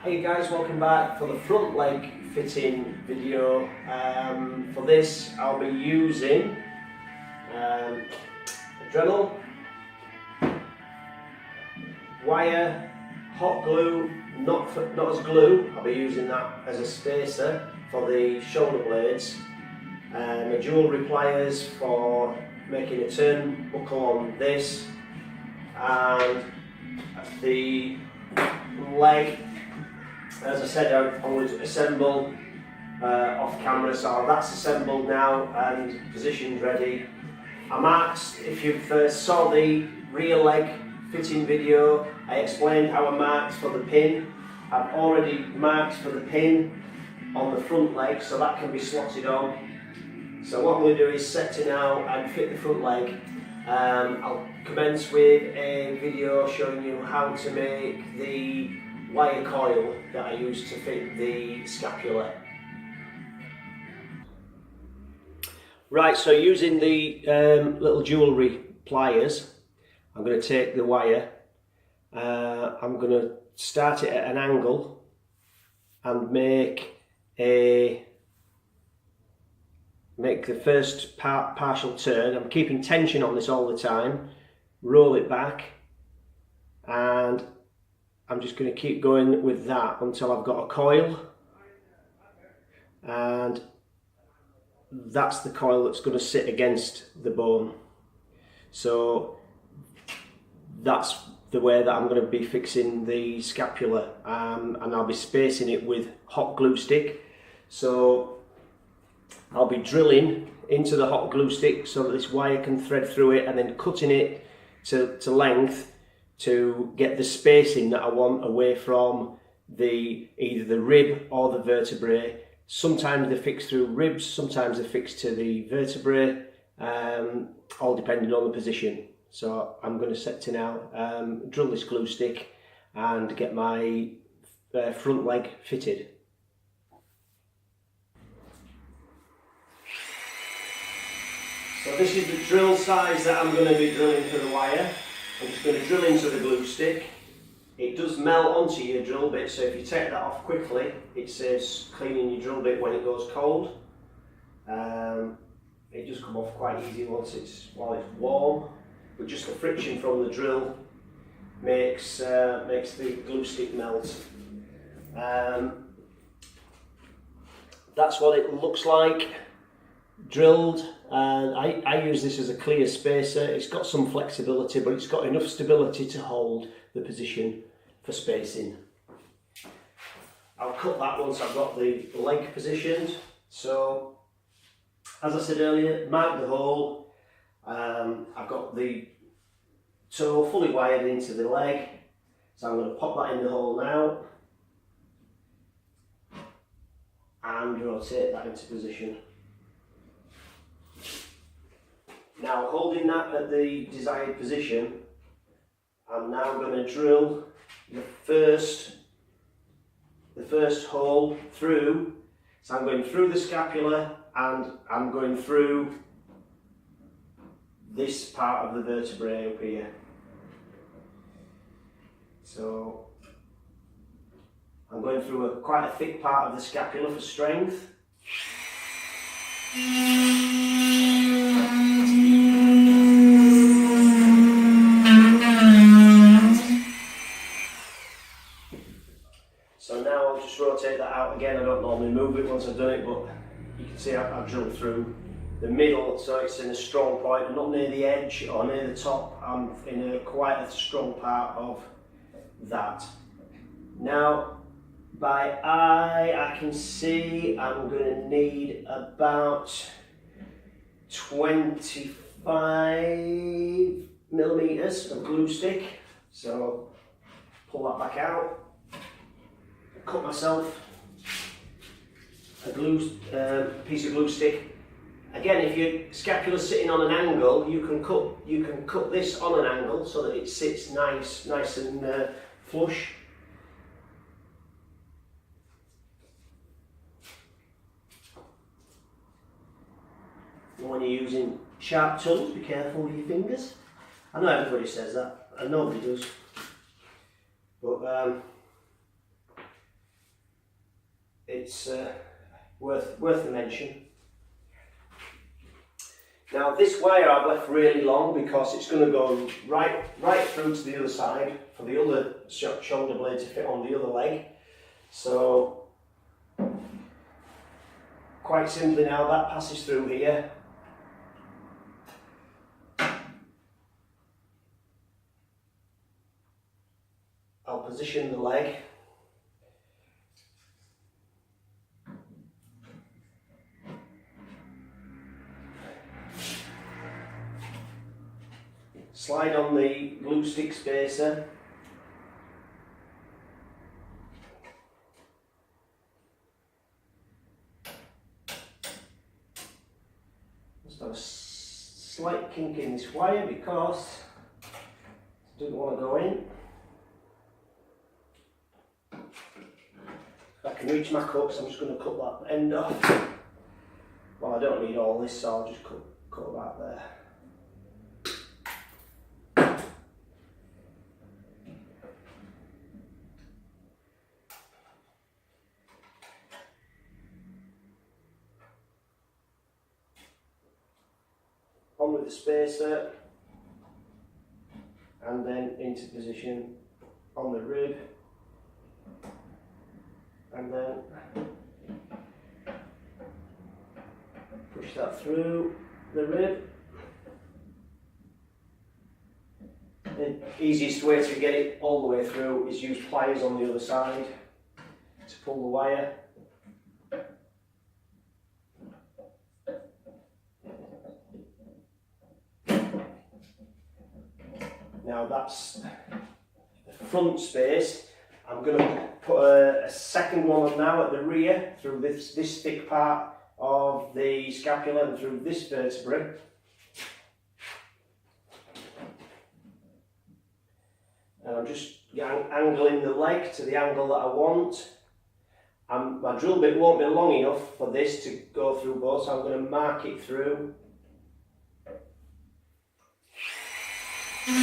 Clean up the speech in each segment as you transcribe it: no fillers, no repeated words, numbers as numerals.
Hey guys, welcome back for the front leg fitting video. For this I'll be using a Dremel, wire, hot glue, not as glue, I'll be using that as a spacer for the shoulder blades, my jewellery pliers for making a turnbuckle on this, and the leg. As I said, I would assemble off camera, so that's assembled now and positioned ready. I marked, if you first saw the rear leg fitting video, I explained how I marked for the pin. I've already marked for the pin on the front leg, so that can be slotted on. So what I'm going to do is set to now and fit the front leg. I'll commence with a video showing you how to make the wire coil that I use to fit the scapula. Right, so using the little jewellery pliers, I'm going to take the wire, I'm going to start it at an angle and make the first partial turn. I'm keeping tension on this all the time, roll it back, and I'm just going to keep going with that until I've got a coil, and that's the coil that's going to sit against the bone. So that's the way that I'm going to be fixing the scapula, and I'll be spacing it with hot glue stick. So I'll be drilling into the hot glue stick so that this wire can thread through it, and then cutting it to length to get the spacing that I want away from either the rib or the vertebrae. Sometimes they're fixed through ribs, sometimes they're fixed to the vertebrae, all depending on the position. So I'm going to set to now drill this glue stick and get my front leg fitted. So this is the drill size that I'm going to be drilling for the wire. I'm just going to drill into the glue stick. It does melt onto your drill bit, so if you take that off quickly, it saves cleaning your drill bit when it goes cold. It does come off quite easy while it's warm, but just the friction from the drill makes the glue stick melt. That's what it looks like drilled, and I use this as a clear spacer. It's got some flexibility, but it's got enough stability to hold the position for spacing. I'll cut that once I've got the leg positioned. So as I said earlier, mark the hole. I've got the toe fully wired into the leg, so I'm going to pop that in the hole now and rotate that into position. Now, holding that at the desired position, I'm now going to drill the first hole through. So I'm going through the scapula and I'm going through this part of the vertebrae up here. So I'm going through quite a thick part of the scapula for strength. So now I'll just rotate that out again. I don't normally move it once I've done it, but you can see I've drilled through the middle, so it's in a strong point. I'm not near the edge or near the top, I'm in quite a strong part of that. Now, by eye, I can see I'm going to need about 25 millimeters of glue stick. So pull that back out, cut myself a piece of glue stick. Again, if your scapula's sitting on an angle, you can cut this on an angle so that it sits nice and flush. When you're using sharp tools, be careful with your fingers. I know everybody says that, and nobody does. But it's worth the mention. Now this wire I've left really long because it's going to go right through to the other side for the other shoulder blade to fit on the other leg. So quite simply now that passes through here. I'll position the leg. Slide on the glue stick spacer. Just have a slight kink in this wire because I didn't want to go in. If I can reach my cuts, I'm just going to cut that end off. Well, I don't need all this, so I'll just cut that there. On with the spacer and then into position on the rib, and then push that through the rib. The easiest way to get it all the way through is use pliers on the other side to pull the wire. Now that's the front space. I'm going to put a second one on now at the rear through this thick part of the scapula and through this vertebrae. And I'm just angling the leg to the angle that I want. My drill bit won't be long enough for this to go through both, so I'm going to mark it through. You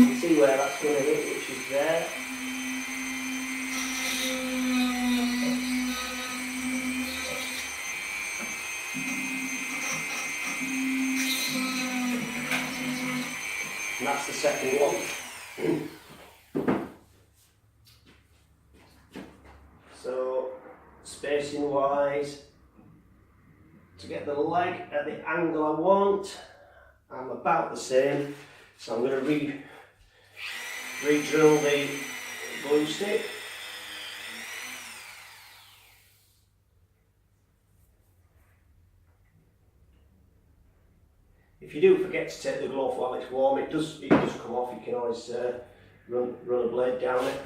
can see where that's going to hit, which is there. And that's the second one. So, spacing wise, to get the leg at the angle I want, I'm about the same. So I'm going to re-drill the glue stick. If you do forget to take the glue off while it's warm, it does come off. You can always run a blade down it.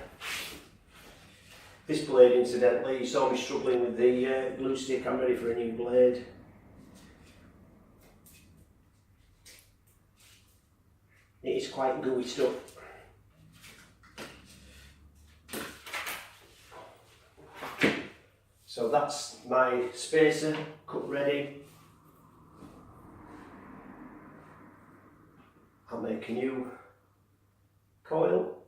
This blade, incidentally, you saw me struggling with the glue stick. I'm ready for a new blade. It is quite gooey stuff. So that's my spacer cut ready. I'll make a new coil.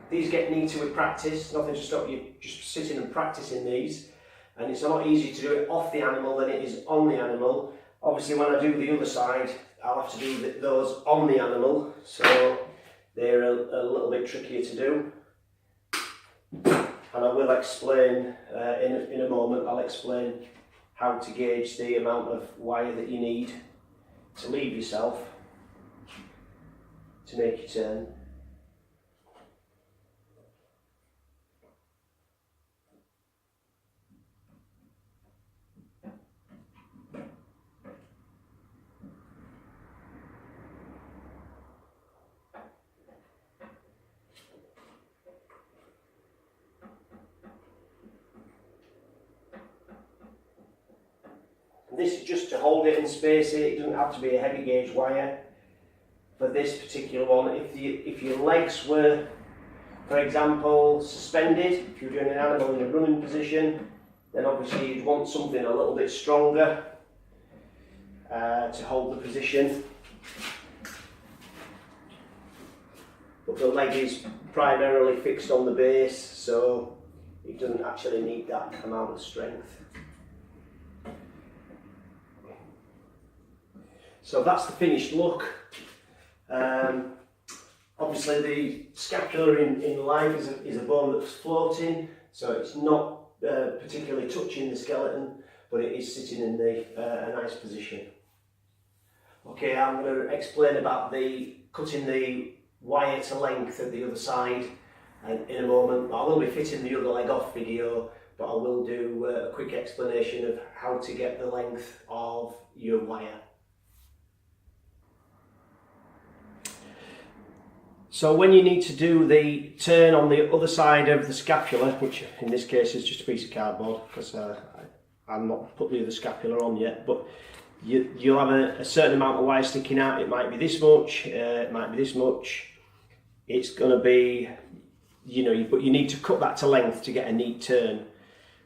These get neater with practice, nothing to stop you just sitting and practicing these. And it's a lot easier to do it off the animal than it is on the animal. Obviously when I do the other side, I'll have to do those on the animal, so they're a little bit trickier to do. And I will explain, in a moment, I'll explain how to gauge the amount of wire that you need to leave yourself to make your turn. This is just to hold it and space it. It doesn't have to be a heavy gauge wire for this particular one. If your legs were, for example, suspended, if you're doing an animal in a running position, then obviously you'd want something a little bit stronger. to hold the position. But the leg is primarily fixed on the base, so it doesn't actually need that amount of strength. So that's the finished look. Obviously the scapula in life is a bone that's floating, so it's not particularly touching the skeleton, but it is sitting in a nice position. Okay, I'm going to explain about cutting the wire to length at the other side in a moment. I will be fitting the other leg off video, but I will do a quick explanation of how to get the length of your wire. So when you need to do the turn on the other side of the scapula, which in this case is just a piece of cardboard because I'm not put the other scapula on yet, but you'll have a certain amount of wire sticking out. It might be this much, it might be this much. It's going to be, but you need to cut that to length to get a neat turn.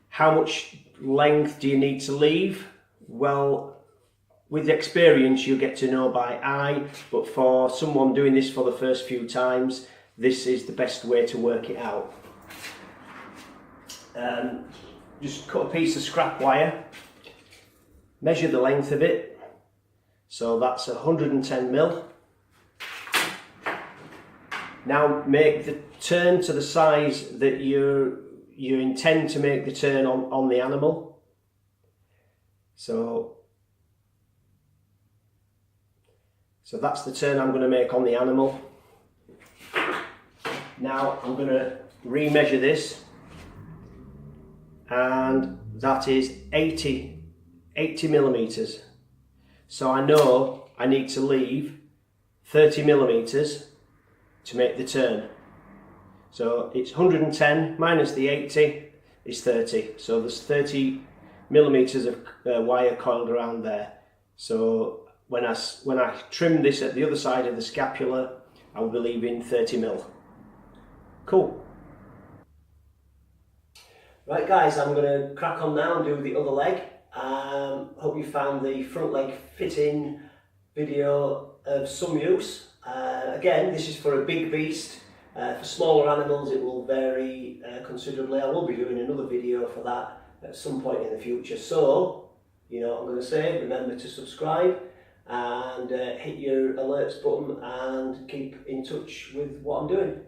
How much length do you need to leave? Well, with experience you'll get to know by eye, but for someone doing this for the first few times, this is the best way to work it out. Just cut a piece of scrap wire, measure the length of it, so that's 110mm. Now make the turn to the size that you intend to make the turn on the animal. So that's the turn I'm going to make on the animal. Now I'm going to remeasure this, and that is 80 millimeters. So I know I need to leave 30 millimeters to make the turn. So it's 110 minus the 80 is 30. So there's 30 millimeters of wire coiled around there. So when I trim this at the other side of the scapula, I will be leaving 30mm. Cool. Right guys, I'm going to crack on now and do the other leg. Hope you found the front leg fitting video of some use. Again, this is for a big beast. For smaller animals it will vary considerably. I will be doing another video for that at some point in the future. So, you know what I'm going to say, remember to subscribe and hit your alerts button and keep in touch with what I'm doing.